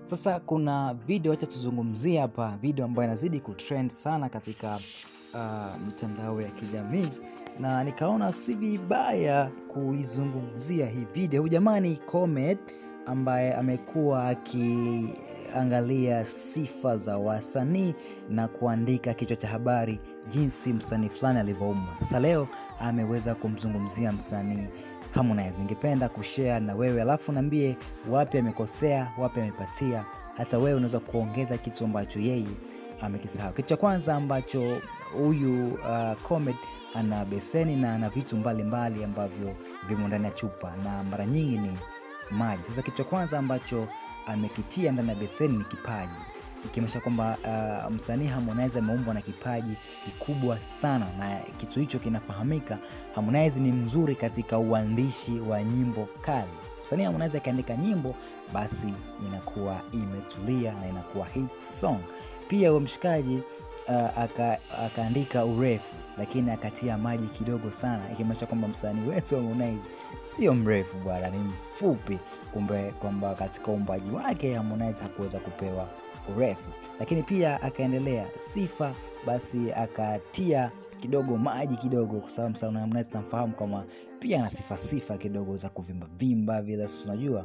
Sasa kuna video, acha tuzungumzie hapa video ambayo inazidi kutrend sana katika mitandao ya kijamii, na nikaona si vibaya kuizungumzia hii video. Huyu jamani Comed ambaye amekuwa akiangalia sifa za wasanii na kuandika kichwa cha habari jinsi msanii fulani alivyoumwa. Sasa leo ameweza kumzungumzia msanii Harmonize. Ningependa kushare na wewe, alafu niambie wapi amekosea, wapi amepatia. Hata wewe unaweza kuongeza kitu ambacho yeye amekisahau. Kitu cha kwanza ambacho huyu Comed ana beseni na ana vitu mbalimbali ambavyo vimo ndani ya chupa, na mara nyingi ni maji. Sasa kitu cha kwanza ambacho amekitia ndani ya beseni ni kipaji, ikimaanisha kwamba msanii Harmonize ameumbwa na kipaji kikubwa sana, na kitu hicho kinafahamika. Harmonize ni mzuri katika uandishi wa nyimbo kali. Msanii Harmonize akiandika nyimbo, basi inakuwa imetulia na inakuwa hit song. Pia huyo mshikaji akaandika urefu, lakini akatia maji kidogo sana, ikimaanisha kwamba msanii wetu Harmonize sio mrefu bwana, ni mfupi. Kumbe kwamba katika uumbaji wake Harmonize hakuweza kupewa urefu. Lakini pia akaendelea sifa, basi akatia kidogo maji kidogo, kwa sababu msanii Harmonize tunamfahamu kama pia ana sifa kidogo za kuvimba vimba vile, unajua.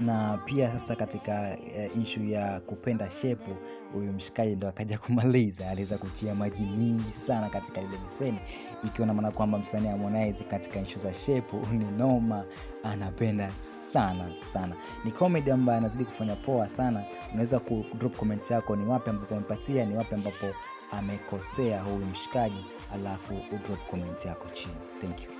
Na pia sasa katika issue ya kupenda shepu, huyu mshikaji ndo akaja kumaliza, aliweza kutia maji mingi sana katika ile beseni, ikiwa na maana kwamba msanii Harmonize katika issue za shepu ni noma, anapenda sana. Ni comedy ambayo anazidi kufanya poa sana. Unaweza ku drop comment yako, ni wapi ambapo amepatia, ni wapi ambapo amekosea huyu mshikaji, alafu u drop comment yako chini. Thank you.